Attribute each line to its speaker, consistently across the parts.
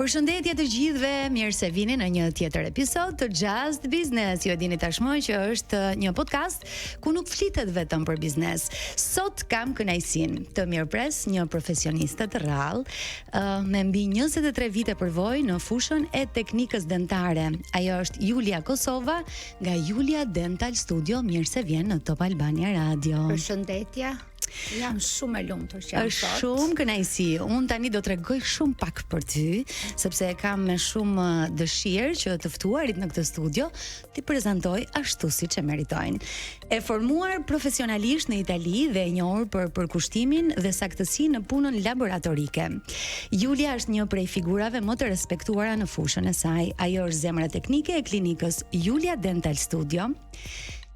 Speaker 1: Përshëndetje të gjithëve, mirë se vini në një tjetër episod të Just Business. Ju e dini tashmë që është një podcast ku nuk flitet vetëm për biznes. Sot kam kënaqësinë të mirëpres një profesioniste të rrallë me mbi 23 vite përvojë në fushën e teknikës dentare. Ajo është Julia Kosova nga Julia Dental Studio. Mirë se vjen në Top Albania Radio.
Speaker 2: Përshëndetje. Jam shumë e lumtur që jam sot.
Speaker 1: Është shumë kënaqësi. Unë tani do t'rregoj shumë pak për ty, sepse kam me shumë dëshirë që të ftuarit në këtë studio t'i prezantoj ashtu siç e meritojnë. E formuar profesionalisht në Itali dhe e njohur për përkushtimin dhe saktësi në punën laboratorike. Julia është një prej figurave më të respektuara në fushën e saj. Ajo është zemra teknike e klinikës Julia Dental Studio.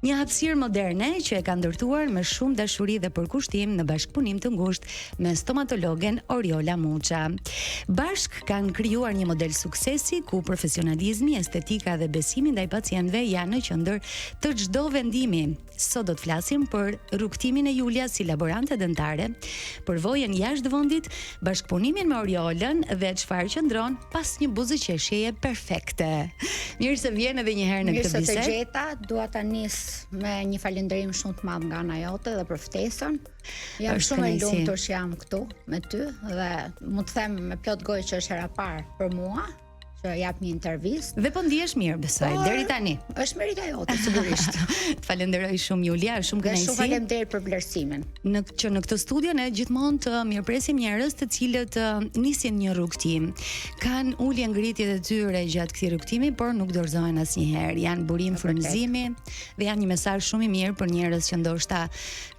Speaker 1: Një hapësirë moderne që e ka ndërtuar me shumë dashuri dhe përkushtim në bashkëpunim të ngushtë me stomatologen Oriola Muça. Bashk kanë krijuar një model suksesi ku profesionalizmi, estetika dhe besimi ndaj pacientëve janë në qendër të çdo vendimi. Sot do të flasim për rrugtimin e Julias si laborante dentare, përvojën jashtë vendit, bashkëpunimin me Oriolën dhe çfarë qëndron pas një buzëqeshjeje perfekte. Mirë se vjen edhe një herë në këtë bisedë.
Speaker 2: Mirë se të gjeta, dua ta nis me një falënderim shumë të madh nga ana jote dhe për ftesën. Jam shumë e lumtur që jam këtu me ty dhe mund të them me plot gojë që është hera e parë për mua që jap një intervistë.
Speaker 1: Dhe po ndihesh mirë, besoj, deri tani.
Speaker 2: Është merita jote sigurisht.
Speaker 1: Të falenderoj shumë Julia, është shumë kënaqësi.
Speaker 2: Shumë faleminderit për vlerësimin.
Speaker 1: Në këtë studio ne gjithmonë të mirëpresim njerëz të cilët nisin një rrugtim. Kanë ulje ngritjet e tyre gjatë këtij rrugtimi, por nuk dorëzohen asnjëherë. Janë burim frymëzimi dhe janë një mesazh shumë i mirë për njerëz që ndoshta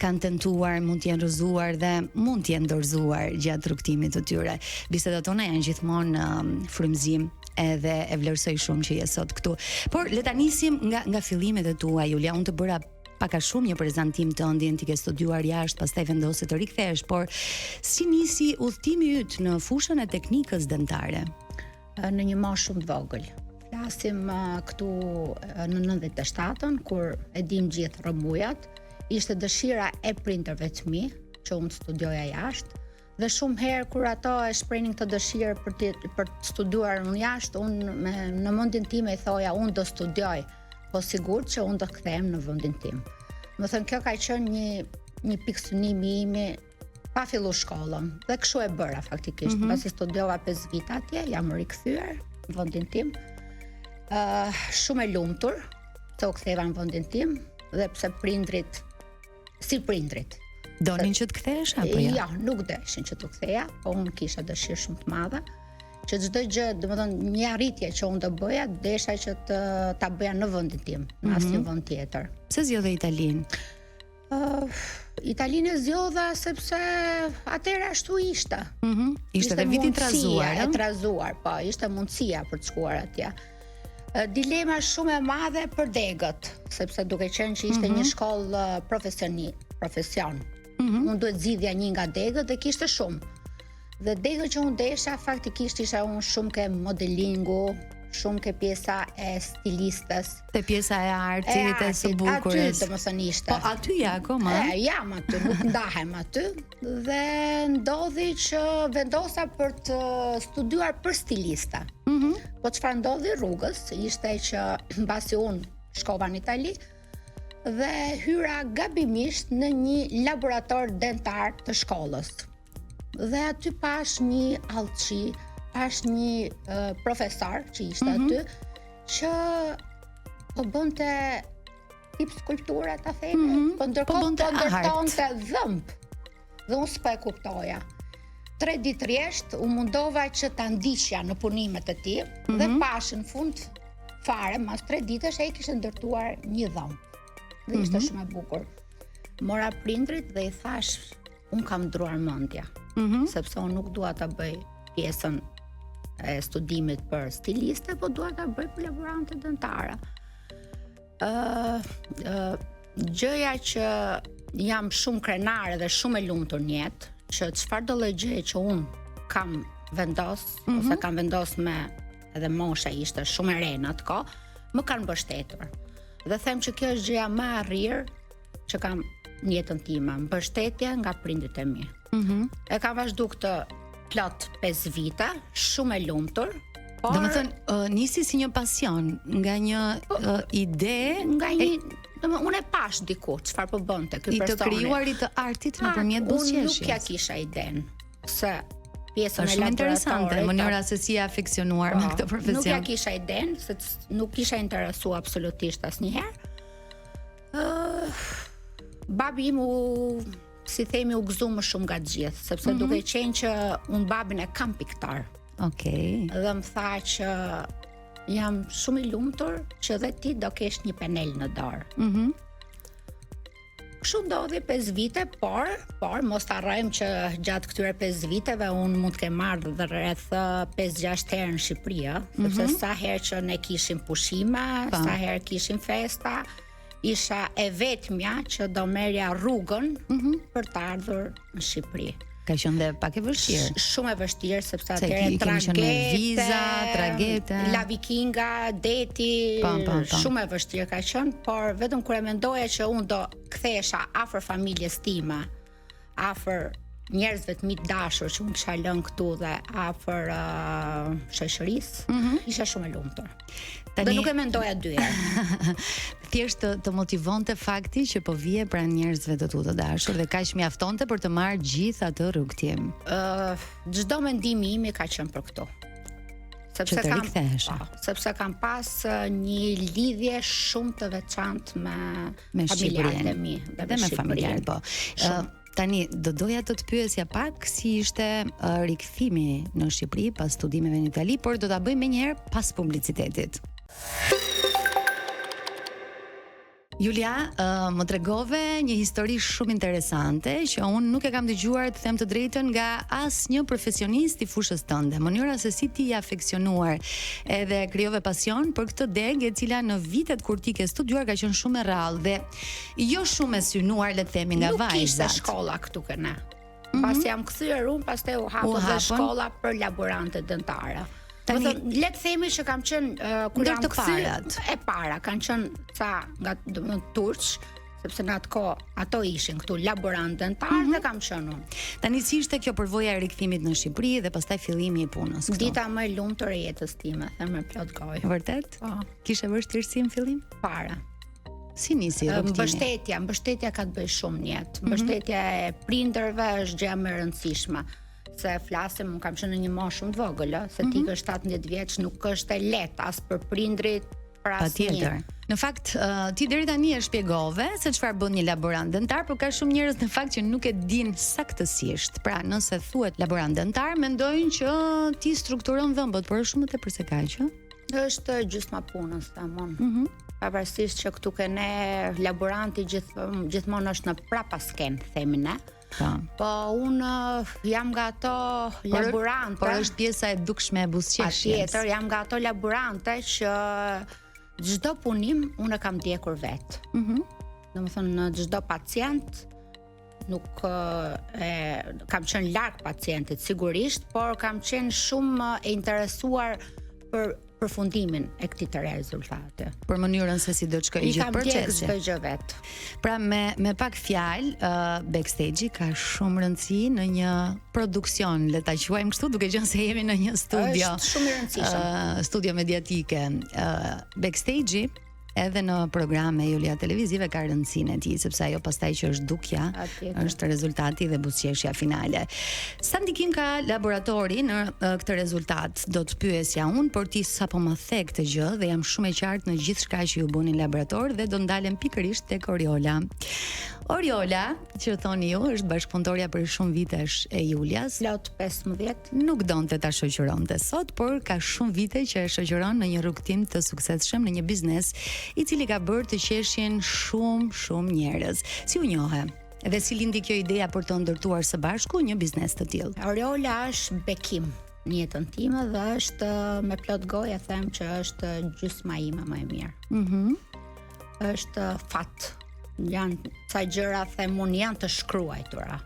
Speaker 1: kanë tentuar, mund të jenë rrëzuar dhe mund të jenë dorëzuar gjatë rrugtimit të tyre. Bisedat tona janë gjithmonë frymëzim. Edhe e vlerësoj shumë që je sot këtu. Por le ta nisim nga fillimet e tua, Julia. Unë të bëra pak a shumë një prezantim tëndin, ti ke studiuar jashtë, pastaj vendose të rikthesh, por si nisi udhtimi yt në fushën e teknikës dentare?
Speaker 2: Në një moshë shumë të vogël. Flasim këtu në 97-ën, kur e dim gjithë rrëmujat, ishte dëshira e prindërve të mi që unë studioja jashtë. Dhe shumë herë kur ato e shprehin këtë dëshirë për të studiuar unë jashtë, unë në mendjen time i thoja unë do studioj, po sigurt që unë do kthehem në vendin tim. Do thënë kjo ka qenë një pikë synimi im pa filluar shkollën. Dhe kështu e bëra faktikisht. Pasi studiova 5 vite atje, jam rikthyer në vendin tim. Shumë e lumtur se u ktheva në vendin tim dhe pse prindrit
Speaker 1: donin që të kthehesh apo jo?
Speaker 2: Ja, nuk deshin që të ktheja, po unë kisha dëshirë shumë të madhe që çdo gjë, domethënë një arritje që unë do bëja, desha që ta bëja në vendin tim, në asnjë vend tjetër.
Speaker 1: Pse zgjodhe Italinë?
Speaker 2: Italinë e zgjodha sepse atëherë ashtu ishte.
Speaker 1: Ishte dhe viti i
Speaker 2: trazuar, po, ishte mundësia për të shkuar atje. Dilema shumë e madhe për degët, sepse duke qenë që ishte një shkollë profesion. Unë duhet zgjidhja një nga degët dhe kishte shumë. Dhe degët që unë desha faktikisht isha unë shumë ke modelingu, shumë ke pjesa e stilistës,
Speaker 1: te pjesa e artit, e së bukurës.
Speaker 2: Aty domethënë ishte.
Speaker 1: Po aty ja akoma.
Speaker 2: Jam aty, nuk ndahem aty dhe ndodhi që vendosa për të studiuar për stilista. Po çfarë ndodhi rrugës ishte që mbasi unë shkova në Itali dhe hyra gabimisht në një laborator dentar të shkollës. Dhe aty pash një allçi, pash një profesor që ishte aty, që po bënte tip skulptura ta themi, po ndërtonte dhëmb. Dhe unë s'po e kuptoja. 3 ditë rresht u mundova që ta ndiqja në punimet e tij dhe pash në fund fare, mas 3 ditësh ai kishte ndërtuar një dhëmb. Dhe ishte shumë e bukur. Mora prindrit dhe i thash, unë kam ndruar mendja, sepse unë nuk dua ta bëj pjesën e studimit për stiliste, po dua ta bëj për laborante dentare. Gjëja që jam shumë krenare dhe shumë e lumtur në jetë, që çfarë do lloj gjëje që unë kam vendos, ose kam vendos me edhe mosha ishte shumë e re në atë kohë, më kanë mbështetur. Dhe them që kjo është gjëja më e rrirë që kam në jetën time, mbështetje nga prindërit e mi. E kam vazhdu këtë plot 5 vite, shumë e lumtur.
Speaker 1: Do më thënë, nisi si një pasion, nga një ide,
Speaker 2: unë e pash diku çfarë po bënte ky personi.
Speaker 1: I të krijuarit të artit nëpërmjet buzëqeshjes.
Speaker 2: Unë nuk ja kisha iden se pjesën e
Speaker 1: laboratorit. Është interesante mënyra se si e afeksionuar me këtë profesion.
Speaker 2: Nuk ja kisha iden, se nuk kisha interesuar absolutisht asnjëherë. Babi im si themi u gëzu më shumë nga gjithë, sepse duke qenë që unë babin e kam piktar.
Speaker 1: Okej.
Speaker 2: Dhe më tha që jam shumë i lumtur që dhe ti do kesh një penel në dorë. Kështu ndodhi 5 vite, por mos harrojmë që gjatë këtyre 5 viteve unë mund të kem marrë dhe rreth 5-6 herë në Shqipëri, sepse sa herë që ne kishim pushime, sa herë kishim festa, isha e vetmja që do merrja rrugën për të ardhur në Shqipëri.
Speaker 1: Ka qenë dhe pak e vështirë.
Speaker 2: Shumë e vështirë sepse atëherë
Speaker 1: tragete,
Speaker 2: La Vikinga, deti, shumë e vështirë ka qenë, por vetëm kur e mendoja që unë do kthehesha afër familjes time, afër njerëzve të mi të dashur që unë kisha lënë këtu dhe afër shoqërisë, isha shumë e lumtur. Dhe nuk e mendoja 2 herë.
Speaker 1: Thjesht të motivonte fakti që po vije pranë njerëzve të tu të dashur dhe kaq mjaftonte për të marrë gjithë atë rrugtim.
Speaker 2: Çdo mendim im ka qenë për këto. Sepse kam pas një lidhje shumë të veçantë me familjarët e mi dhe me familjarët.
Speaker 1: Po. Tani, doja të pyesja pak si ishte rikthimi në Shqipëri pas studimeve në Itali, por do ta bëjmë më njëherë pas publicitetit. Julia, më tregove një histori shumë interesante që unë nuk e kam dëgjuar, të them të drejtën, nga asnjë profesionist i fushës tënde. Mënyra se si ti je afeksionuar edhe krijove pasion për këtë degë, e cila në vitet kur ti ke studiuar ka qenë shumë e rrallë dhe jo shumë e synuar, le të themi, nga vajzat.
Speaker 2: Nuk kishte shkolla këtu këna. Pas jam kthyer unë, pastaj u hapën dhe shkolla për laborante dentare. Le të themi që kam qenë kur jam kthyer e para, kanë qenë nga turq, sepse në atë kohë ato ishin këtu laborant dentar dhe kam qenë unë.
Speaker 1: Tani si ishte kjo përvoja e rikthimit në Shqipëri dhe pastaj fillimi i punës këtu?
Speaker 2: Dita më e lumtur e jetës time, them me plot gojë.
Speaker 1: Vërtet? Po. Kishe vështirësi në fillim?
Speaker 2: Para.
Speaker 1: Si nisi rrugtimi?
Speaker 2: Mbështetja ka të bëjë shumë në jetë. Mbështetja e prindërve është gjë më e rëndësishme. Se flasim, unë kam qenë në një moshë shumë të vogël, se ti ke 17 vjeç, nuk është e lehtë as për prindrit, për asnjë.
Speaker 1: Në fakt, ti deri tani e shpjegove se çfarë bën një laborant dentar, por ka shumë njerëz në fakt që nuk e dinë saktësisht. Pra, nëse thuhet laborant dentar, mendojnë që ti strukturon dhëmbët, por është shumë më tepër se kaq, ë?
Speaker 2: Është gjysma punës, tamam. Pavarësisht që këtu ne laboranti gjithmonë është në prapasken, themi ne. Po unë jam nga ato laborante.
Speaker 1: Por është pjesa e dukshme e buzëqeshjes.
Speaker 2: Patjetër, jam nga ato laborante që çdo punim unë e kam ndjekur vet. Domethënë në çdo pacient nuk kam qenë larg pacientit sigurisht, por kam qenë shumë e interesuar për përfundimin e këtij të rezultate.
Speaker 1: Për mënyrën se si do të shkojë gjithë procesi.
Speaker 2: I kam çdo gjë vet.
Speaker 1: Pra me pak fjalë, backstage ka shumë rëndësi në një produksion, le ta quajmë kështu, duke qenë se jemi në një studio.
Speaker 2: Është shumë i rëndësishëm.
Speaker 1: Studio mediatike. Backstage edhe në programe Julia televizive ka rëndësinë e tij, sepse ajo pastaj që është dukja, është rezultati dhe buzëqeshja finale. Sa ndikim ka laboratori në këtë rezultat? Do të pyesja unë, por ti sapo më the këtë gjë dhe jam shumë e qartë në gjithçka që ju bëni në laborator dhe do ndalem pikërisht tek Oriola. Oriola, që thoni ju, është bashkëpunëtorja për shumë vitesh e Julias.
Speaker 2: Plot 15.
Speaker 1: Nuk donte ta shoqëronte sot, por ka shumë vite që e shoqëron në një rrugtim të suksesshëm në një biznes i cili ka bërë të qeshin shumë njerëz. Si u njohe? Dhe si lindi kjo ideja për të ndërtuar së bashku një biznes të tillë?
Speaker 2: Oriola është bekim në jetën time dhe është me plot gojë them që është gjysma ime më e mirë. Është fat. Janë ca gjëra them unë janë të shkruajtura.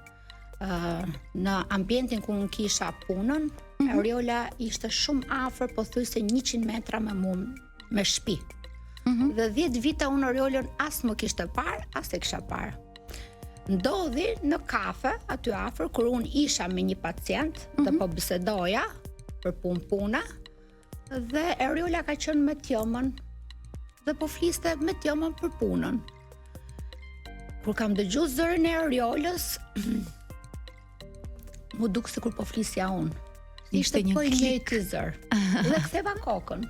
Speaker 2: Në ambientin ku unë kisha punën, Oriola ishte shumë afër, pothuajse 100 metra me mua me shtëpi. Dhe 10 vite unë Oriolën as më kishte parë, as e kisha parë. ndodhi në kafe aty afër kur unë isha me një pacient dhe po bisedoja për puna dhe Eriola ka qenë me Tjomën dhe po fliste me Tjomën për punën. Kur kam dëgju zërin e Eriolës, mu duk sikur po flisja unë. Ishte po i njëjti zër. Dhe ktheva kokën.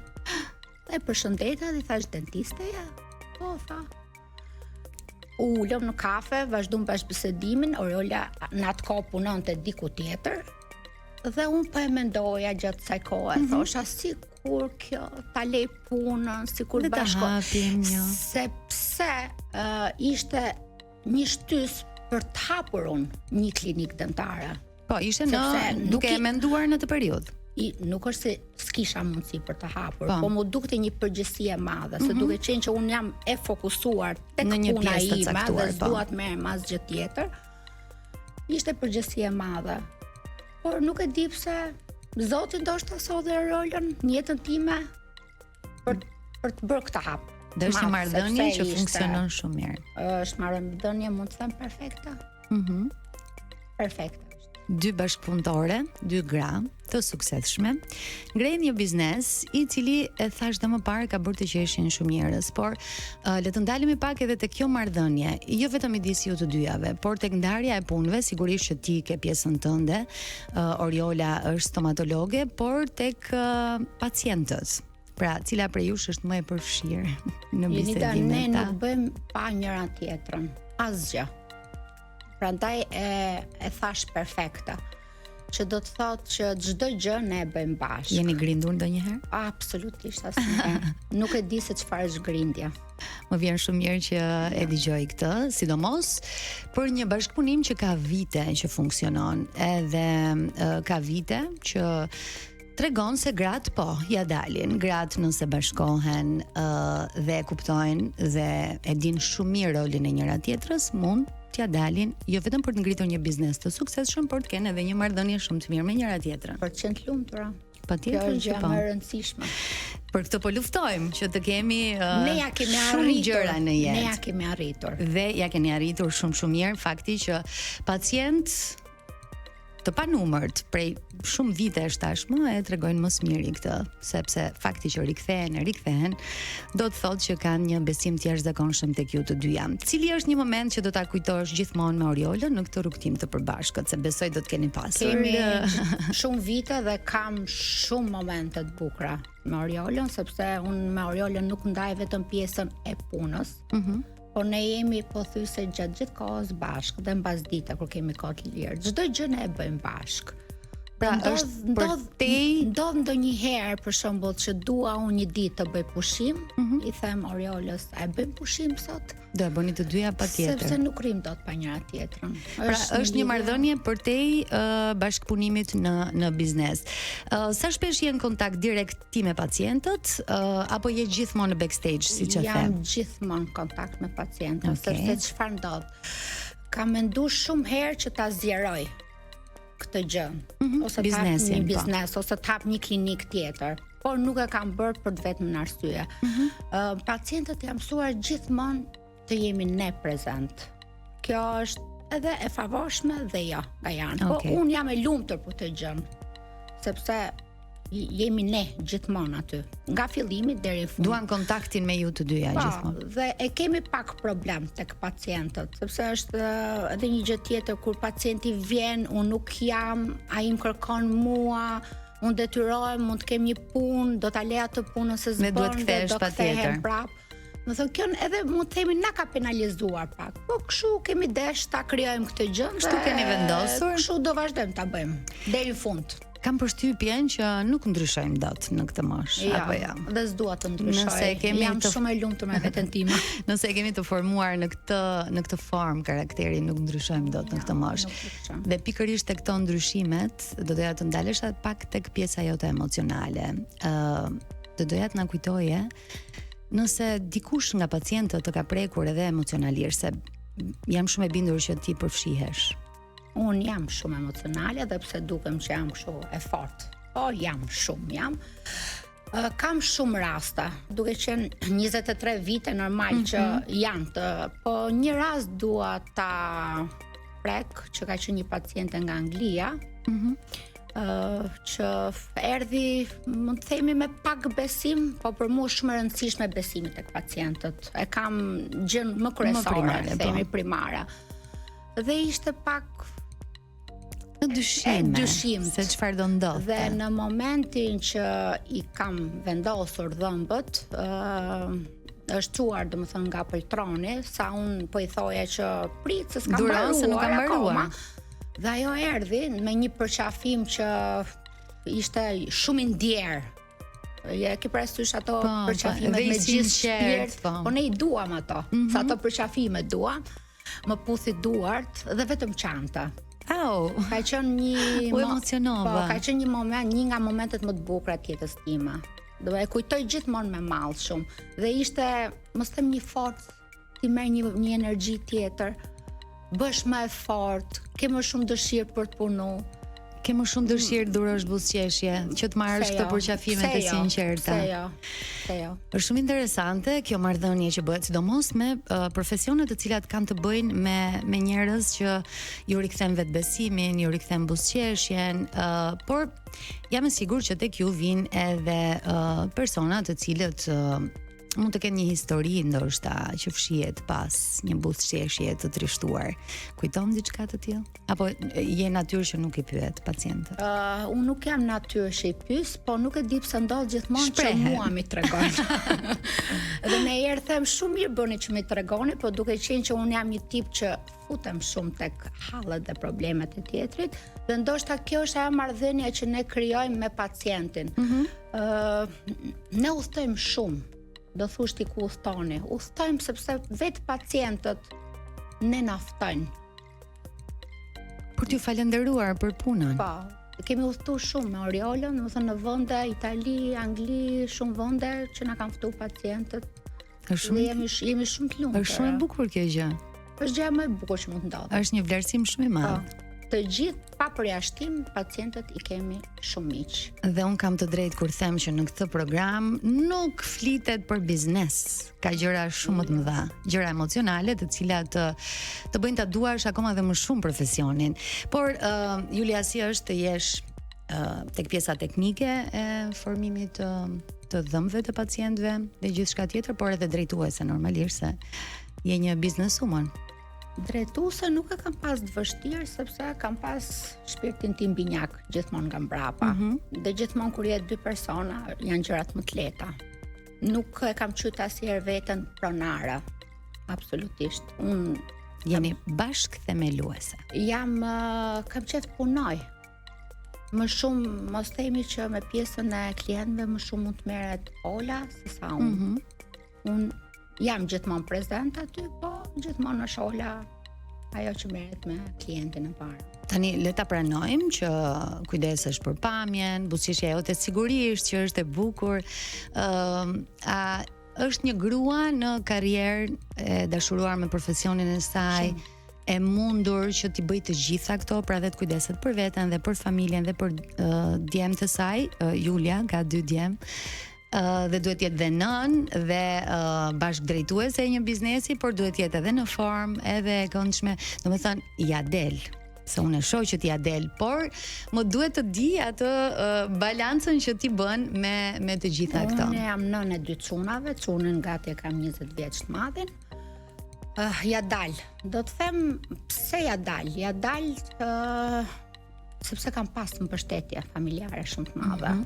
Speaker 2: Dhe përshëndeta dhe i thash dentisteja? Po, tha. Ulëm në kafe, vazhdum bashkëbisedimin, Eriola në atë kohë punonte diku tjetër. Dhe unë po e mendoja gjatë kësaj kohe, thosha sikur kjo ta lej punën, sikur
Speaker 1: bashkëhapim
Speaker 2: sepse ishte një shtys për të hapur unë një klinikë dentare.
Speaker 1: Po, ishte duke e menduar në të periudhë.
Speaker 2: Nuk është se s'kisha mundësi për të hapur, po mu dukte një përgjegjësi e madhe, se duke qenë që unë jam e fokusuar tek puna ime dhe s'dua të merrem asgjë tjetër. Ishte përgjegjësi e madhe. Por nuk e di pse Zoti ndoshta sodhe rolën në jetën time për të bërë këtë hap.
Speaker 1: Dhe është një marrëdhënie që funksionon shumë mirë.
Speaker 2: Është marrëdhënie mund të them perfekte. Perfekte.
Speaker 1: 2 bashkëpunëtore, 2 gra të suksesshme, ngrehin një biznes i cili e thash dhe më parë ka bërë të qeshin shumë njerëz, por le të ndalemi pak edhe tek kjo marrëdhënie, jo vetëm midis ju të dyjave, por tek ndarja e punëve, sigurisht që ti ke pjesën tënde, Oriola është stomatologe, por tek pacientët. Pra, cila prej jush është më e përfshirë në bisedimin?
Speaker 2: Ne nuk bëjmë pa njëra tjetrën, asgjë. Prandaj e thash perfekta, që do të thotë që çdo gjë ne e bëjmë bashkë.
Speaker 1: Jeni grindur ndonjëherë?
Speaker 2: Absolutisht asnjëherë. Nuk e di se çfarë është grindja.
Speaker 1: Më vjen shumë mirë që e dëgjoj këtë, sidomos për një bashkëpunim që ka vite që funksionon, edhe ka vite që tregon se gratë po, ja dalin. Gratë nëse bashkohen dhe kuptojnë dhe e din shumë mirë rolin e njëra tjetrës, mund t'ja dalin, jo vetëm për të ngritur një biznes të suksesshëm, por të kenë edhe një marrëdhënie shumë të mirë me njëra tjetrën.
Speaker 2: Për të qenë të lumtura.
Speaker 1: Patjetër që po.
Speaker 2: Kjo është gjë e rëndësishme.
Speaker 1: Për këtë po luftojmë që të kemi
Speaker 2: ne ja kemi
Speaker 1: shumë gjëra në jetë.
Speaker 2: Ne ja kemi arritur.
Speaker 1: Dhe ja keni arritur shumë mirë, fakti që pacient të panumërt prej shumë vitesh tashmë e tregojnë më së miri këtë, sepse fakti që rikthehen, do të thotë që kanë një besim të jashtëzakonshëm tek ju të dyja. Cili është një moment që do ta kujtosh gjithmonë me Oriolën në këtë rrugtim të përbashkët, se besoj do të keni pasur.
Speaker 2: Kemi shumë vite dhe kam shumë momente të bukura me Oriolën, sepse unë me Oriolën nuk ndaj vetëm pjesën e punës. Por ne jemi pothuajse gjatë gjithë kohës bashkë dhe mbas dita kur kemi kohë të lirë. Çdo gjë ne e bëjmë bashkë.
Speaker 1: Pra është për te
Speaker 2: ndodh ndonjëherë për shembull që dua unë një ditë të bëj pushim, i them Oriolës, a e bëjmë pushim sot?
Speaker 1: Do e bëni të dyja patjetër.
Speaker 2: Sepse nuk rrim dot pa njëra tjetrën.
Speaker 1: Pra është një marrëdhënie përtej bashkëpunimit në biznes. Sa shpesh je në kontakt direkt ti me pacientët apo je gjithmonë në backstage siç e them?
Speaker 2: Jam gjithmonë në kontakt me pacientët, sepse çfarë ndodh? Kam menduar shumë herë që ta zgjeroj këtë gjë, ose të hap një biznes, ose të hap një klinik tjetër, por nuk e kam bërë për të vetëm në arsye. Pacientët jam mësuar gjithmonë të jemi ne prezent. Kjo është edhe e favorshme dhe jo nga janë. Po unë jam e lumtur për të gjën, sepse jemi ne gjithmonë aty, nga fillimi deri në fund.
Speaker 1: Duan kontaktin me ju të dyja gjithmonë.
Speaker 2: Dhe e kemi pak problem tek pacientët, sepse është edhe një gjë tjetër kur pacienti vjen, unë nuk jam, ai më kërkon mua, unë detyrohem, mund të kem një punë, do ta lej atë punën se s'bën,
Speaker 1: do të kthehem
Speaker 2: prap. Më thonë, kjo edhe mund të themi na ka penalizuar pak. Po kështu kemi desh ta krijojmë këtë gjë.
Speaker 1: Kështu keni vendosur.
Speaker 2: Kështu do vazhdojmë ta bëjmë deri në fund.
Speaker 1: Kam përshtypjen që nuk ndryshojmë dot në këtë moshë, apo jo?
Speaker 2: Dhe s'dua të ndryshoj. Jam shumë e lumtur me veten time.
Speaker 1: Nëse e kemi të formuar në këtë formë karakterin, nuk ndryshojmë dot në këtë moshë. Dhe pikërisht tek këto ndryshimet, do doja të ndalesh pak tek pjesa jote emocionale. Do doja të na kujtoje nëse dikush nga pacientët të ka prekur edhe emocionalisht, se jam shumë e bindur që ti përfshihesh.
Speaker 2: Unë jam shumë emocionale dhe pse dukem që jam kështu e fortë. Po jam. Kam shumë rasta, duke qenë 23 vite normal që janë po një rast dua ta prek që ka qenë një paciente nga Anglia, që erdhi, mund të themi me pak besim, po për mua shumë e rëndësishme besimi tek pacientët. E kam gjën më kryesore, themi primare. Dhe ishte pak
Speaker 1: dyshim se çfarë do ndodhte.
Speaker 2: Dhe në momentin që i kam vendosur dhëmbët, është çuar domethënë nga poltroni, sa un po i thoja që prit se s'kam mbaruar. Dhe ajo erdhi me një përqafim që ishte shumë i ndjerë. Ja ke parasysh ato përqafimet me gjithë shpirt, po ne I duam ato. Sa ato përqafime duam, më puthi duart dhe vetëm çanta. Ka qenë një
Speaker 1: emocionova.
Speaker 2: Po, ka qenë një moment, një nga momentet më të bukura të jetës time. Do e kujtoj gjithmonë me mall shumë. Dhe ishte, mos them një forcë, ti merr një energji tjetër, bësh më e fortë, ke më shumë dëshirë për të punuar.
Speaker 1: Ke më shumë dëshirë durosh buzëqeshje, që të marrësh këto përqafimet e sinqerta.
Speaker 2: Se jo.
Speaker 1: Është shumë interesante kjo marrëdhënie që bëhet, sidomos me profesionet të cilat kanë të bëjnë me njerëz që ju rikthen vetbesimin, ju rikthen buzëqeshjen, por jam e sigurt që tek ju vijnë edhe persona të cilët mund të kenë një histori ndoshta që fshihet pas një buzëqeshje të trishtuar. Kujton diçka të tillë? Apo je natyrë që nuk I pyet pacientët?
Speaker 2: Unë nuk jam natyrë që I pyes, po nuk e di pse ndodh gjithmonë që mua mi tregon. Dhe me herë them shumë mirë bëni që mi tregoni, po duke qenë që unë jam një tip që futem shumë tek hallet dhe problemet e tjetrit, dhe ndoshta kjo është ajo marrëdhënie që ne krijojmë me pacientin. Ne udhtojmë shumë. Do thush ti ku udhtojmë sepse vetë pacientët ne na ftojnë.
Speaker 1: Për t'ju falendëruar për punën.
Speaker 2: Po, kemi udhëtuar shumë me Oriolën, domethënë në vende Itali, Angli, shumë vende që na kanë ftuar pacientët. Jemi shumë të lumtur.
Speaker 1: Është shumë e bukur kjo gjë.
Speaker 2: Është gjëja më e bukur që mund të ndodhë.
Speaker 1: Është një vlerësim shumë I madh.
Speaker 2: Të gjithë pa përjashtim pacientët I kemi shumë miq.
Speaker 1: Dhe un kam të drejtë kur them që në këtë program nuk flitet për biznes. Ka gjëra shumë më të mëdha, gjëra emocionale të cilat të bëjnë ta duash akoma dhe më shumë profesionin. Por Julia, si është të jesh tek pjesa teknike e formimit të dhëmbëve të pacientëve dhe gjithçka tjetër, por edhe drejtuese normalisht se je një businesswoman.
Speaker 2: Drejtuese nuk e kam pas të vështirë sepse kam pas shpirtin tim binjak gjithmonë nga mbrapa. Dhe gjithmonë kur jetë dy persona janë gjërat më të lehta. Nuk e kam qyt asnjëherë veten pronare. Absolutisht. Unë
Speaker 1: jemi bashk themeluese.
Speaker 2: Kam qef të punoj. Më shumë mos themi që me pjesën e klientëve më shumë mund të merret Ola se sa unë. Unë jam gjithmonë prezent aty, po gjithmonë është Ola ajo që merret me klientin e parë.
Speaker 1: Tani le ta pranojmë që kujdesesh për pamjen, buzëqeshja jote sigurisht që është e bukur. A është një grua në karrierë e dashuruar me profesionin e saj, e mundur që t'i bëj të gjitha këto, pra dhe të kujdeset për veten dhe për familjen dhe për djemtë të saj, Julia ka 2 djemë. Dhe duhet jetë dhe nën dhe bashkëdrejtuese e një biznesi, por duhet jetë edhe në formë, edhe e këndshme. Domethënë ja del, se unë e shoh që ti ja del, por më duhet të di atë balancën që ti bën me të gjitha këto.
Speaker 2: Unë jam nën e 2 çunave, çunën gati e kam 20 vjeç të madhin. Ja dal. Do të them pse ja dal. Ja dal sepse kam pas mbështetje familjare shumë të madhe.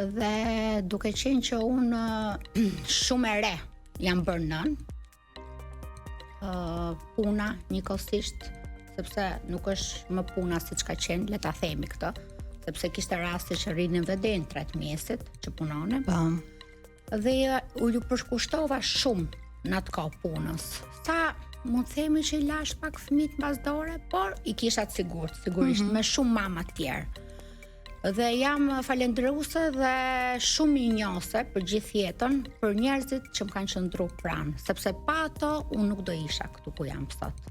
Speaker 2: Dhe duke qenë që unë shumë e re jam bërë nën, puna njëkohësisht, sepse nuk është më puna siç ka qenë, le ta themi këtë, sepse kishte raste që rrinin dhe në 3 mesit që punonin. Dhe u përshkushtova shumë në atë kohë punës. Sa mund të themi që I lash pak fëmijët mbasdore, por I kisha të sigurisht me shumë mama të tjerë. Dhe jam falendëruese dhe shumë injose për gjithë jetën për njerëzit që më kanë qëndruar pranë, sepse pa ato unë nuk do isha këtu ku jam sot.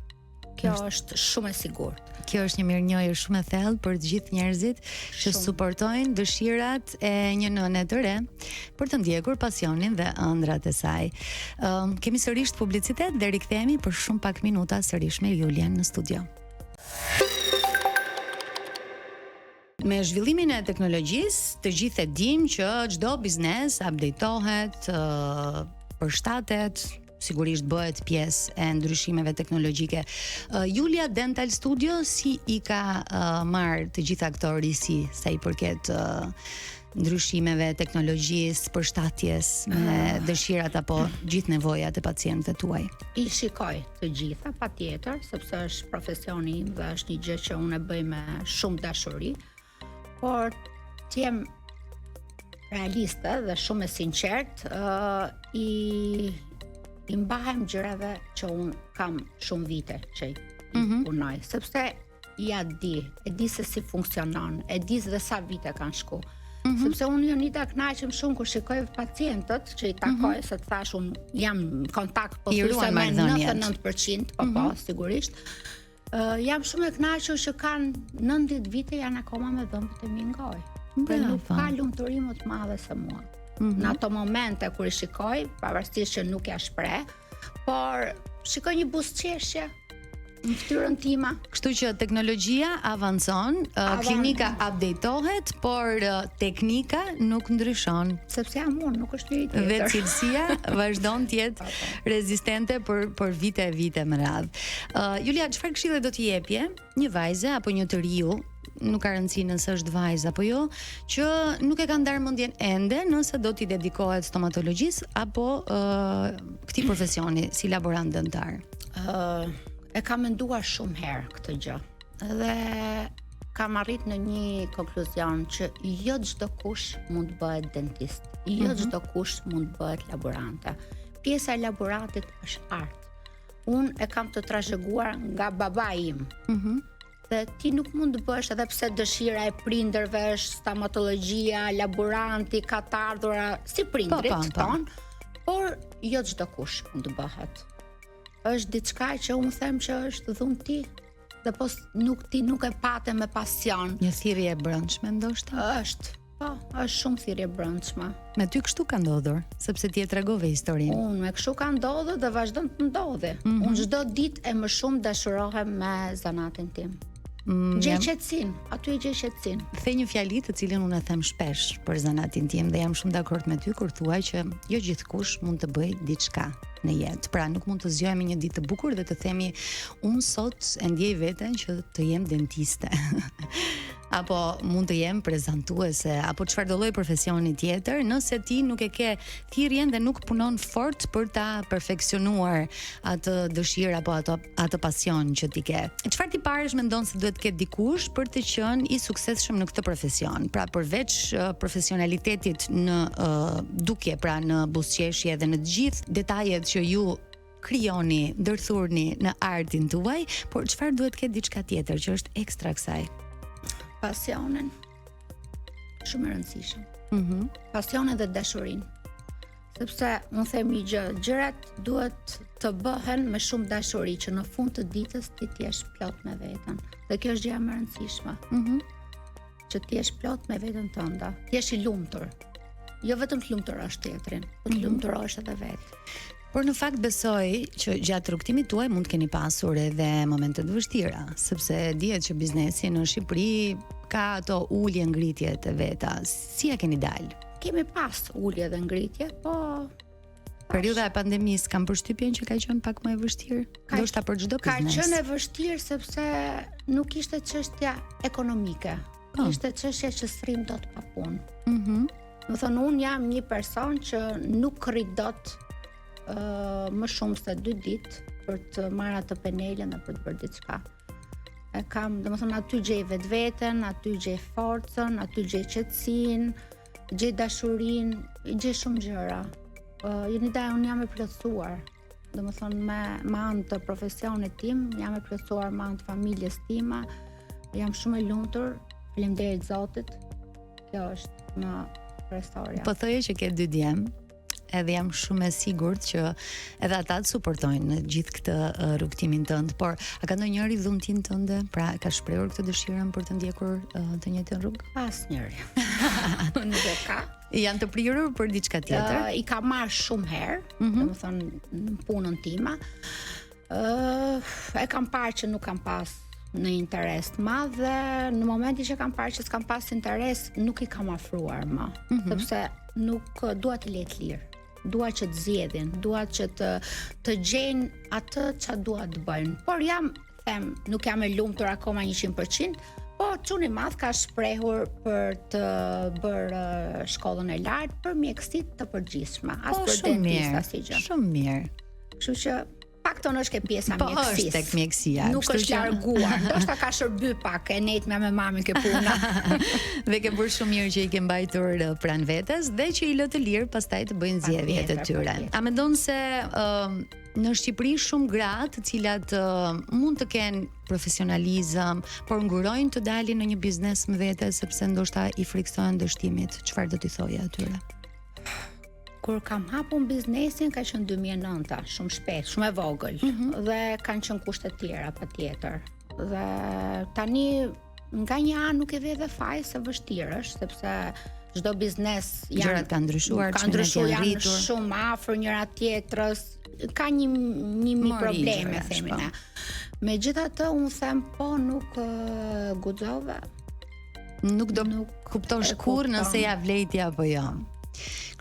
Speaker 2: kjo është shumë e sigurt.
Speaker 1: Kjo është një mirënjohje shumë e thellë për të gjithë njerëzit që suportojnë dëshirat e një nëne të re për të ndjekur pasionin dhe ëndrat e saj. Kemi sërish publicitet dhe rikthehemi për shumë pak minuta sërish me Julian në studio. Me zhvillimin e teknologjisë, të gjithë e dimë që çdo biznes updatetohet, përshtatet, sigurisht bëhet pjesë e ndryshimeve teknologjike. Julia Dental Studio si i ka marrë të gjitha këto risi sa i përket ndryshimeve, teknologjisë, përshtatjes me dëshirat apo gjithë nevojat e pacientëve tuaj?
Speaker 2: I shikoj të gjitha, patjetër, sepse është profesioni im dhe është një gjë që unë e bëj me shumë dashuri, por të jem realiste dhe shumë e sinqert, i mbahem gjërave që unë kam shumë vite që i punoj, sepse e di se si funksionon, e di dhe sa vite kanë shku. Sepse unë Jonita kënaqem shumë kur shikoj pacientët që i takoj, se të thash unë jam në kontakt pothuajse me 99%, po sigurisht. Jam shumë e kënaqur që kanë 90 vite janë akoma me dhëmbët e mi në gojë. Dhe nuk ka lumturi më të madhe se mua. Në ato momente kur i shikoj, pavarësisht që nuk ja shpreh, por shikoj një buzëqeshje në fytyrën time.
Speaker 1: Kështu që teknologjia avancon, klinika updatetohet, por teknika nuk ndryshon.
Speaker 2: Sepse jam unë, nuk është njëri tjetër.
Speaker 1: Dhe cilësia vazhdon të jetë rezistente për vite e vite me radhë. Julia, çfarë këshille do t'i jepje një vajze apo një të riu, nuk ka rëndësi nëse është vajzë apo jo, që nuk e ka ndarë mendjen ende nëse do t'i dedikohet stomatologjisë apo këtij profesioni si laborant dentar?
Speaker 2: E kam menduar shumë herë këtë gjë. Dhe kam arrit në një konkluzion që jo çdo kush mund të bëhet dentist. Jo çdo kush mund të bëhet laborante. Pjesa e laborantit është art. Unë e kam të trashëguar nga babai im. Dhe ti nuk mund të bësh, edhe pse dëshira e prindërve është stomatologjia, laboranti, ka të ardhura si prindrit ton, por jo çdo kush mund të bëhet. Është diçka që unë them që është dhunë ti, dhe ti nuk e pate me pasion.
Speaker 1: Një thirrje e brendshme ndoshta?
Speaker 2: Është shumë thirrje e brendshme.
Speaker 1: Me ty kështu ka ndodhur, sepse ti e tregove historinë.
Speaker 2: Unë me kështu ka ndodhur dhe vazhdon të ndodhi. Unë çdo ditë e më shumë dashurohem me zanatin tim. Gjej qetësin, aty e gjej qetësin.
Speaker 1: The një fjali të cilën unë e them shpesh për zanatin tim dhe jam shumë dakord me ty kur thua që jo gjithkush mund të bëj diçka në jetë. Pra nuk mund të zgjohemi një ditë të bukur dhe të themi unë sot e ndjej veten që të jem dentiste. Apo mund të jem prezantuese apo çfarëdo lloj profesioni tjetër, nëse ti nuk e ke thirrjen dhe nuk punon fort për ta perfeksionuar atë dëshirë apo atë pasion që ti ke. Çfarë ti parësh mendon se duhet të ketë dikush për të qenë i suksesshëm në këtë profesion? Pra përveç profesionalitetit në dukje, pra në buzëqeshje dhe në të gjithë detajet që ju krijoni, ndërthurni në artin tuaj, por çfarë duhet të ketë diçka tjetër që është ekstra kësaj?
Speaker 2: Pasionin. Shumë e rëndësishëm. Pasionin dhe dashurinë. Sepse unë them një gjë, gjërat duhet të bëhen me shumë dashuri që në fund të ditës ti jesh plot me veten. Dhe kjo është gjëja më e rëndësishme. Që ti jesh plot me veten tënde. Ti jesh i lumtur. Jo vetëm të lumturosh tjetrin, por të lumturosh edhe vetë.
Speaker 1: Por në fakt besoj që gjatë rrugtimit tuaj mund të keni pasur edhe momente të vështira, sepse dihet që biznesi në Shqipëri ka ato ulje ngritje të veta. Si ja keni dalë?
Speaker 2: Kemi pas ulje dhe ngritje, po
Speaker 1: periudha e pandemisë kam përshtypjen që ka qenë pak më e vështirë. Ndoshta për çdo biznes.
Speaker 2: Ka qenë e vështirë sepse nuk ishte çështja ekonomike. Ishte çështja që srim dot pa punë. Do thonë unë jam një person që nuk rrit dot më shumë se 2 ditë për të marrë atë penelen dhe për të bërë diçka. E kam, domethënë aty gjej vetveten, aty gjej forcën, aty gjej qetësinë, gjej dashurinë, gjej shumë gjëra. Jonida, unë jam e plotësuar. Domethënë me anë të profesionit tim, jam e plotësuar me anë të familjes time. Jam shumë e lumtur. Faleminderit Zotit. Kjo është më kryesorja.
Speaker 1: Po thoje që ke 2 djem. edhe jam shumë e sigurt që edhe ata të suportojnë në gjithë këtë rrugtimin tënd, por a ka ndonjëri dhuntin tënde, pra ka shprehur këtë dëshirën për të ndjekur të njëjtën rrugë?
Speaker 2: Asnjëri. Nuk e ka.
Speaker 1: Janë të prirur për diçka tjetër?
Speaker 2: I ka marrë shumë herë, domethënë në punën time. E kam parë që nuk kam pas në interes të madh dhe në momentin që kam parë që s'kam pas interes, nuk i kam afruar më, sepse nuk dua të lejë të lirë. Dua që të zgjedhin, dua që të gjejnë atë çfarë dua të bëjnë. Por nuk jam e lumtur akoma 100%, po çuni i madh ka shprehur për të bërë shkollën e lartë për mjekësit të përgjithshme, as për dentist as gjë.
Speaker 1: Shumë mirë.
Speaker 2: Kështu që pakton është ke pjesa mjekësisë.
Speaker 1: Po është tek mjekësia.
Speaker 2: Nuk është larguar. Ndoshta ka shërby pak, e nejt me mamin kjo puna.
Speaker 1: Dhe ke bërë shumë mirë që i ke mbajtur pranë vetes dhe që i lë të lirë pastaj të bëjnë zgjedhjet e tyre. A mendon se në Shqipëri shumë gra të cilat mund të kenë profesionalizëm, por ngurojnë të dalin në një biznes me vete sepse ndoshta i friksohen dështimit. Çfarë do t'i thoje atyre?
Speaker 2: Kur kam hapur biznesin ka qenë 2009, shumë shpejt, shumë e vogël, dhe kanë qenë kushte të tjera patjetër. Dhe tani nga një anë nuk e ve dhe faj se vështirë është, sepse çdo biznes
Speaker 1: gjërat kanë ndryshuar,
Speaker 2: janë shumë afër njëra tjetrës, ka një probleme themi ne. Megjithatë unë them po nuk guxove.
Speaker 1: Nuk kuptosh kurrë nëse ja vlejti apo jo.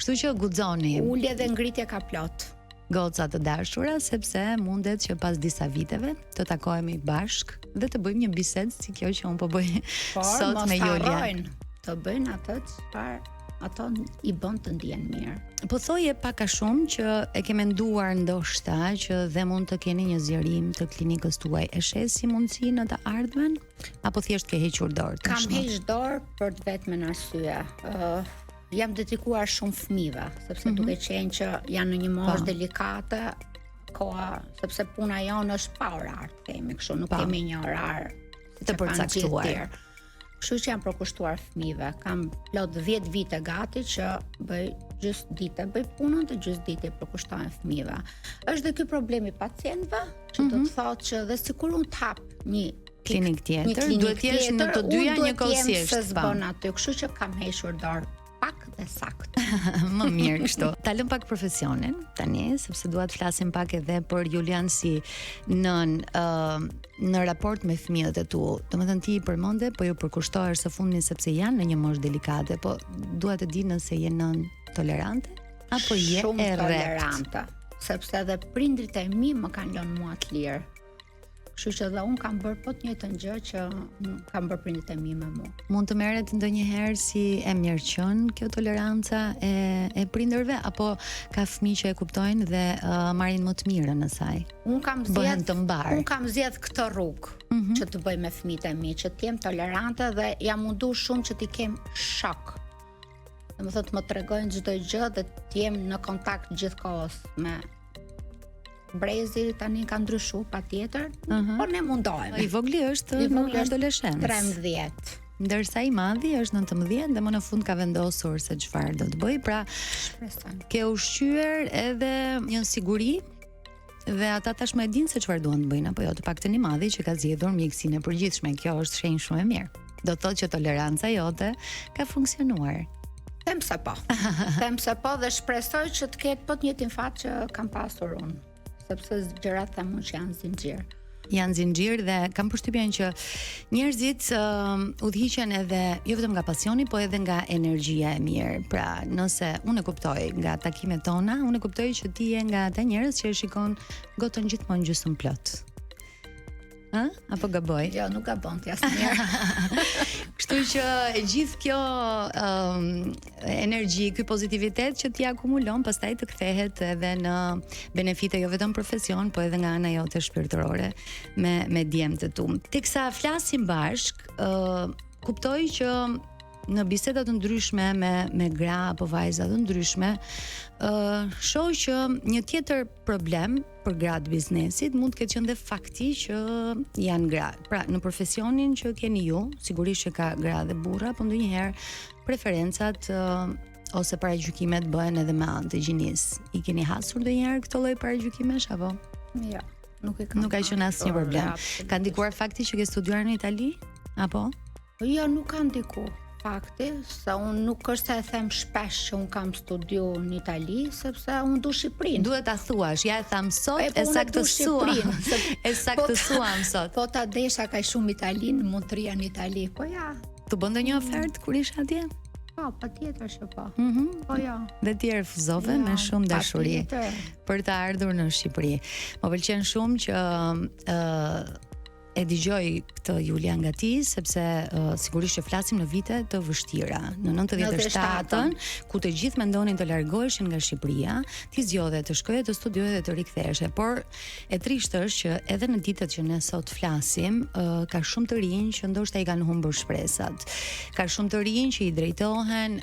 Speaker 1: Kështu që guxoni.
Speaker 2: Ulje dhe ngritje ka plot.
Speaker 1: Goca të dashura, sepse mundet që pas disa viteve të takohemi bashk dhe të bëjmë një bisedë si kjo që unë po bëj sot me Julia.
Speaker 2: Të bëjnë atë çfarë ato i bën të ndihen mirë.
Speaker 1: Po thoje pak a shumë që e ke menduar ndoshta që dhe mund të keni një zgjerim të klinikës tuaj. E sheh si mundësi në të ardhmen apo thjesht ke hequr dorë?
Speaker 2: Kam hequr dorë për të vetmen arsye. Jam dedikuar shumë fëmijëve, sepse duke qenë që janë në një moshë delikate, koha, sepse puna jonë është pa orar, themi kështu, nuk kemi një orar
Speaker 1: të përcaktuar.
Speaker 2: Kështu që jam përkushtuar fëmijëve. Kam plot 10 vite gati që bëj gjysmë dite, bëj punën të gjysmë dite përkushtohen fëmijëve. Është dhe ky problemi pacientëve, që do të thotë që dhe sikur unë të hap një
Speaker 1: klinik tjetër, duhet të jesh në të dyja njëkohësisht.
Speaker 2: Kështu që kam hequr dorë pak dhe sakt.
Speaker 1: Më mirë kështu. Ta lëm pak profesionin tani, sepse dua të flasim pak edhe për Julian si në raport me fëmijët e tu. Domethënë ti i përmende, po ju përkushtohesh së fundmi sepse janë në një moshë delikate, po dua të di nëse je nën tolerante apo je
Speaker 2: shumë
Speaker 1: e
Speaker 2: tolerante, sepse edhe prindrit e mi më kanë lënë mua të lirë. Kështu që dhe unë kam bërë po të njëjtën gjë që kam bërë prindit e mi me mua.
Speaker 1: Mund të merret ndonjëherë si e mirëqen kjo toleranca e prindërve apo ka fëmijë që e kuptojnë dhe marrin më të mirën në saj?
Speaker 2: Unë kam zgjedh këtë rrugë që të bëj me fëmijët e mi, që të jem tolerante dhe jam munduar shumë që t'i kem shok. Domethënë të më tregojnë çdo gjë dhe të jem në kontakt gjithkohës me Brezi tani ka ndryshuar patjetër, por ne mundohemi.
Speaker 1: I vogli është në adoleshencë.
Speaker 2: 13.
Speaker 1: Ndërsa i madhi është 19 dhe më në fund ka vendosur se çfarë do të bëj. Pra, ke ushqyer edhe një siguri dhe ata tashmë e dinë se çfarë duan të bëjnë apo jo, të paktën i madhi që ka zgjedhur mjekësinë e përgjithshme. Kjo është shenjë shumë e mirë. Do të thotë që toleranca jote ka funksionuar.
Speaker 2: Them se po dhe shpresoj që të ketë po të njëjtin fat që kam pasur unë, sepse gjërat thamë që janë zinxhir.
Speaker 1: Janë zinxhir dhe kam përshtypjen që njerëzit udhëhiqen edhe jo vetëm nga pasioni, po edhe nga energjia e mirë. Pra, nëse unë e kuptoj nga takimet tona, unë e kuptoj që ti je nga ata njerëz që e shikon gotën gjithmonë gjysmë plot. Ha? Apo gaboj?
Speaker 2: Jo, nuk gabon ti asnjëherë.
Speaker 1: Kështu që e gjithë kjo energji, ky pozitivitet që ti akumulon, pastaj të kthehet edhe në benefite jo vetëm profesion, po edhe nga ana jote shpirtërore me djemtë të tu. Teksa flasim bashk, kuptoj që në biseda të ndryshme me gra apo vajza të ndryshme, shoh që një tjetër problem për gratë biznesit mund të ketë qenë dhe fakti që janë gra. Pra, në profesionin që keni ju, sigurisht që ka gra dhe burra, por ndonjëherë preferencat ose paragjykimet bëhen edhe me anë të gjinisë. I keni hasur ndonjëherë këto lloj paragjykimesh apo?
Speaker 2: Jo, nuk e kam.
Speaker 1: Nuk ka qenë asnjë problem. Ka ndikuar fakti që ke studiuar në Itali apo?
Speaker 2: Jo, nuk ka ndikuar. Fakti, se unë nuk është se e them shpesh që unë kam studiu në Itali, sepse unë du Shqipërinë.
Speaker 1: Duhet ta thuash, ja e tham sot, e saktësuam. E saktësuam sot.
Speaker 2: Po ta desha kaq shumë Italinë, mund të rija në Itali, po ja.
Speaker 1: Tu bën ndonjë ofertë kur isha atje?
Speaker 2: Po, patjetër që po. Po ja.
Speaker 1: Dhe ti refuzove me shumë dashuri për të ardhur në Shqipëri. Më pëlqen shumë që e dëgjoj këtë Julia nga ti, sepse sigurisht që flasim në vite të vështira. Në 97-ën, ku të gjithë mendonin të largoheshin nga Shqipëria, ti zgjodhe të shkoje të studioje dhe të riktheheshe. Por e trisht është që edhe në ditët që ne sot flasim, ka shumë të rinj që ndoshta i kanë humbur shpresat. Ka shumë të rinj që i drejtohen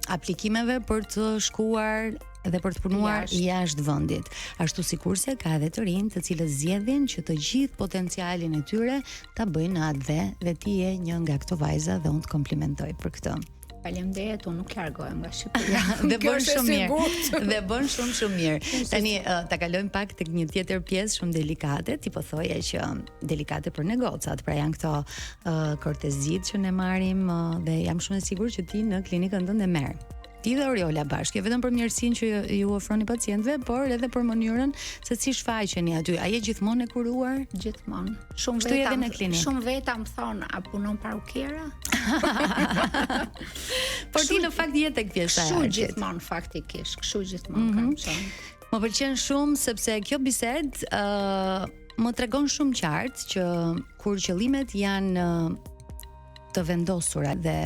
Speaker 1: aplikimeve për të shkuar dhe për të punuar jashtë vendit. Ashtu sikurse ka edhe të rinj të cilët zgjedhin që të gjithë potencialin e tyre ta bëjnë atë dhe ti je një nga këto vajza dhe unë të komplimentoj për këtë.
Speaker 2: Faleminderit, unë nuk largohem nga Shqipëria.
Speaker 1: Dhe bën shumë mirë. Dhe bën shumë mirë. Tani ta kalojmë pak tek një tjetër pjesë shumë delikate. Ti po thoje që delikate për negocat, pra janë këto kortezitë që ne marrim dhe jam shumë e sigurt që ti në klinikën tënde merr. Ti dhe Oriola bashkë, vetëm për mirësinë që ju ofroni pacientëve, por edhe për mënyrën se si shfaqeni aty. A je gjithmonë e kuruar?
Speaker 2: Gjithmonë. Shumë veta më thonë, a punon parukiera?
Speaker 1: Por ti në fakt je tek pjesa e
Speaker 2: Kështu gjithmonë faktikisht, kështu gjithmonë kam qenë.
Speaker 1: Më pëlqen shumë sepse kjo bisedë më tregon shumë qartë që kur qëllimet janë të vendosura dhe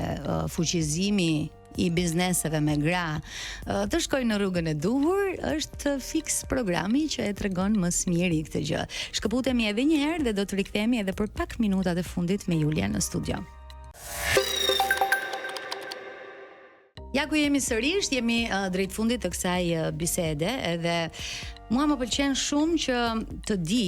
Speaker 1: fuqizimi i bizneseve me gra të shkojnë në rrugën e duhur, është fiks programi që e tregon më së miri këtë gjë. Shkëputemi edhe një herë dhe do të rikthehemi edhe për pak minutat e fundit me Julia në studio. Ja ku jemi sërish, jemi drejt fundit të kësaj bisede, edhe mua më pëlqen shumë që të di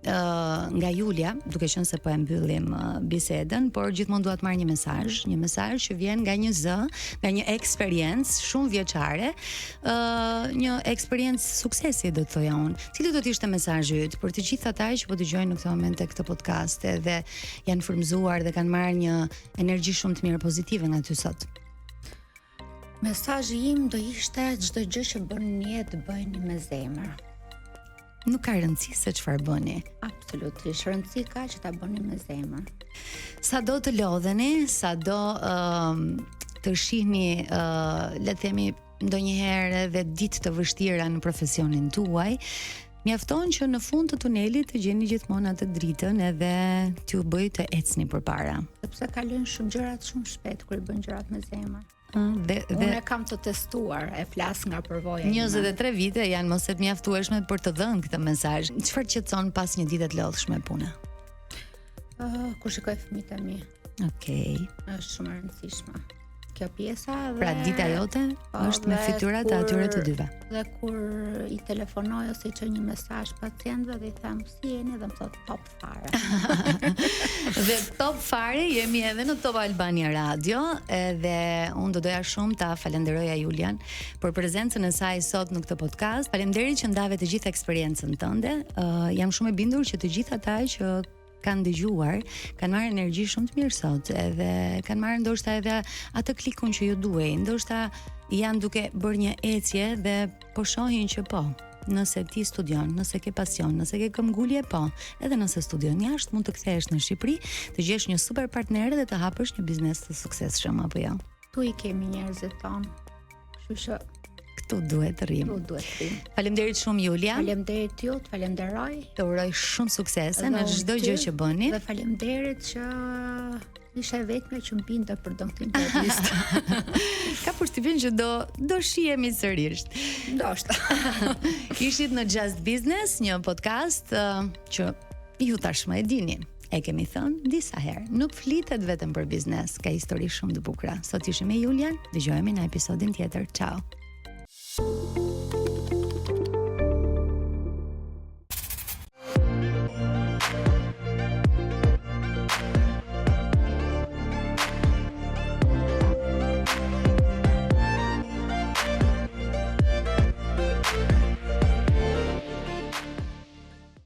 Speaker 1: nga Julia, duke qenë se po e mbyllim bisedën, por gjithmonë dua të marr një mesazh që vjen nga një zë, nga një eksperiencë shumë vjeçare, një eksperiencë suksesi do të thoja unë. Cili do të ishte mesazhi yt për të gjithë ata që po dëgjojnë në këtë moment këtë podcast dhe janë frymëzuar dhe kanë marrë një energji shumë të mirë pozitive nga ty sot?
Speaker 2: Mesazhi im do ishte çdo gjë që bëni në jetë bëjeni me zemër.
Speaker 1: Nuk ka rëndësi se çfarë bëni.
Speaker 2: Absolutisht, rëndësi ka që ta bëni me zemër.
Speaker 1: Sa do të lodheni, sa do të shihni, le të themi, ndonjëherë edhe ditë të vështira në profesionin tuaj, mjafton që në fund të tunelit të gjeni gjithmonë atë dritën edhe t'ju bëj të ecni përpara.
Speaker 2: Sepse kalojnë shumë gjërat shumë shpejt kur i bën gjërat me zemër.
Speaker 1: Unë
Speaker 2: e kam të testuar, e flas nga përvoja.
Speaker 1: 23 vite janë mos e mjaftueshme për të dhënë këtë mesazh. Çfarë qetëson pas një dite të lodhshme pune?
Speaker 2: Kur shikoj fëmijët e mi.
Speaker 1: Okej.
Speaker 2: Është shumë e rëndësishme kjo pjesa dhe
Speaker 1: pra dita jote është me fytyrat e atyre të dyve.
Speaker 2: Dhe kur i telefonoj ose i çoj një mesazh pacientëve dhe i them si jeni dhe më thotë top fare.
Speaker 1: Dhe top fare jemi edhe në Top Albania Radio, dhe unë do doja shumë ta falenderoja Julian për prezencën e saj sot në këtë podcast. Faleminderit që ndave të gjithë eksperiencën tënde. Jam shumë e bindur që të gjithë ata që kanë dëgjuar, kanë marrë energji shumë të mirë sot, edhe kanë marrë ndoshta edhe atë klikun që ju duhej, ndoshta janë duke bërë një ecje dhe po shohin që po, nëse ti studion, nëse ke pasion, nëse ke këmbgulje, po, edhe nëse studion jashtë, mund të kthehesh në Shqipëri, të gjesh një super partner dhe të hapësh një biznes të suksesshëm apo jo.
Speaker 2: Tu i kemi njerëzit tonë. Kështu që
Speaker 1: këtu duhet të rrim. Faleminderit shumë Julia.
Speaker 2: Faleminderit ju, të falenderoj.
Speaker 1: Të uroj shumë suksese në çdo gjë që bëni.
Speaker 2: Dhe faleminderit që isha e vetme që më binte për këtë intervistë.
Speaker 1: Ka përshtypjen që do shihemi sërish.
Speaker 2: Ndoshta.
Speaker 1: Ishit në Just Business, një podcast që ju tashmë e dini. E kemi thënë disa herë, nuk flitet vetëm për biznes, ka histori shumë të bukura. Sot ishim me Julian, dëgjohemi në episodin tjetër. Ciao.